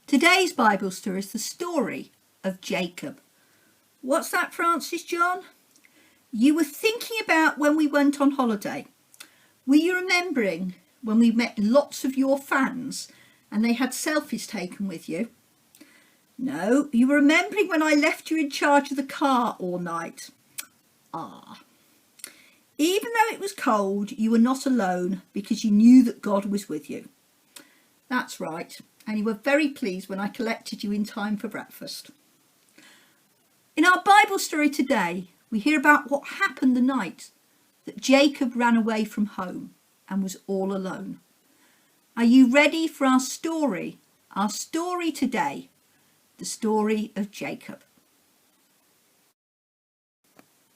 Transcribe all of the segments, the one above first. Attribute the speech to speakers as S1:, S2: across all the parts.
S1: Today's Bible story is the story of Jacob. What's that, Francis John? You were thinking about when we went on holiday. Were you remembering when we met lots of your fans and they had selfies taken with you? No, you were remembering when I left you in charge of the car all night. Even though it was cold, you were not alone because you knew that God was with you. That's right, and you were very pleased when I collected you in time for breakfast. In our Bible story today, we hear about what happened the night that Jacob ran away from home and was all alone. Are you ready for our story? Our story today, the story of Jacob.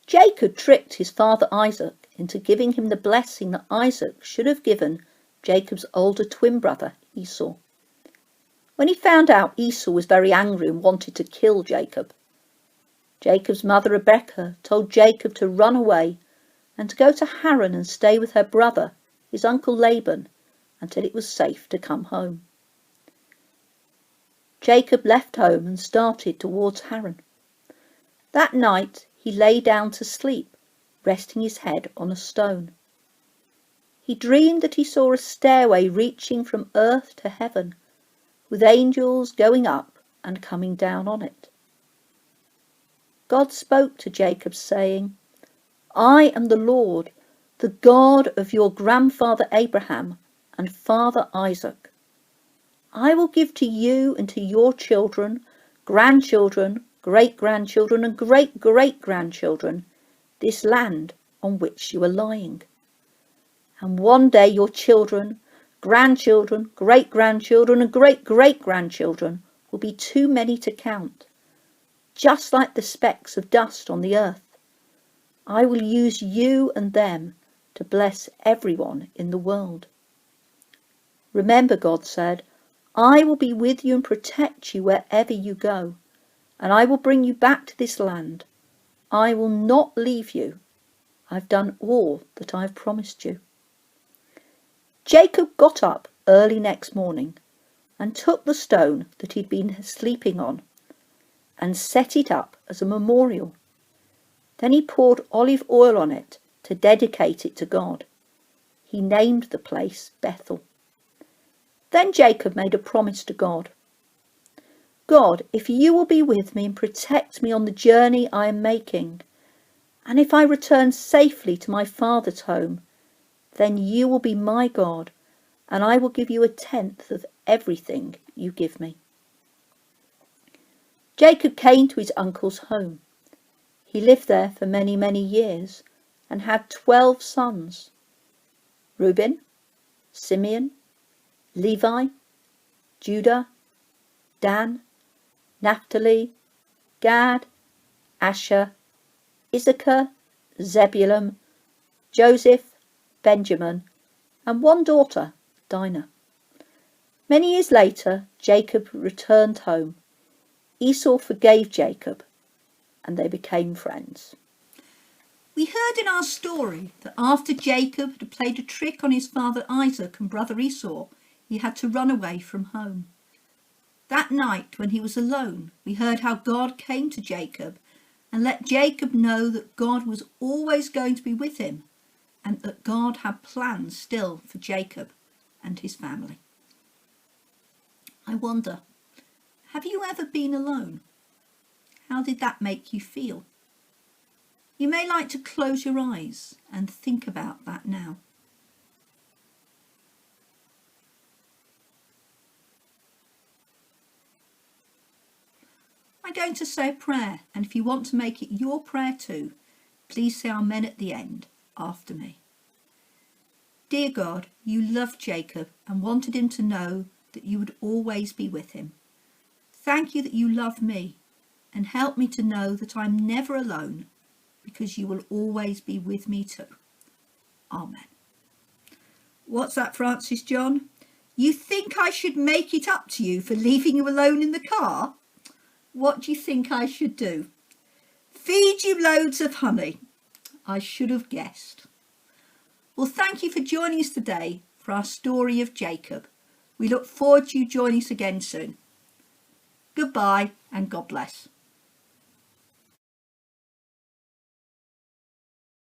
S2: Jacob tricked his father Isaac into giving him the blessing that Isaac should have given Jacob's older twin brother Esau. When he found out, Esau was very angry and wanted to kill Jacob. Jacob's mother Rebekah told Jacob to run away and to go to Haran and stay with her brother, his uncle Laban, until it was safe to come home. Jacob left home and started towards Haran. That night he lay down to sleep, resting his head on a stone. He dreamed that he saw a stairway reaching from earth to heaven, with angels going up and coming down on it. God spoke to Jacob, saying, "I am the Lord, the God of your grandfather Abraham and father Isaac. I will give to you and to your children, grandchildren, great-grandchildren and great-great-grandchildren this land on which you are lying. And one day your children, grandchildren, great-grandchildren and great-great-grandchildren will be too many to count, just like the specks of dust on the earth. I will use you and them to bless everyone in the world." Remember, God said, "I will be with you and protect you wherever you go, and I will bring you back to this land. I will not leave you. I've done all that I've promised you." Jacob got up early next morning and took the stone that he'd been sleeping on and set it up as a memorial. Then he poured olive oil on it to dedicate it to God. He named the place Bethel. Then Jacob made a promise to God. "God, if you will be with me and protect me on the journey I am making, and if I return safely to my father's home, then you will be my God, and I will give you 1/10 of everything you give me." Jacob came to his uncle's home. He lived there for many, many years and had 12 sons: Reuben, Simeon, Levi, Judah, Dan, Naphtali, Gad, Asher, Issachar, Zebulun, Joseph, Benjamin, and one daughter, Dinah. Many years later, Jacob returned home. Esau forgave Jacob, and they became friends.
S1: We heard in our story that after Jacob had played a trick on his father Isaac and brother Esau, he had to run away from home. That night, when he was alone, we heard how God came to Jacob and let Jacob know that God was always going to be with him and that God had plans still for Jacob and his family. I wonder, have you ever been alone? How did that make you feel? You may like to close your eyes and think about that now. I'm going to say a prayer, and if you want to make it your prayer too, please say Amen at the end after me. Dear God, you loved Jacob and wanted him to know that you would always be with him. Thank you that you love me and help me to know that I'm never alone because you will always be with me too. Amen. What's that, Francis John? You think I should make it up to you for leaving you alone in the car? What do you think I should do? Feed you loads of honey. I should have guessed. Well, thank you for joining us today for our story of Jacob. We look forward to you joining us again soon. Goodbye and God bless.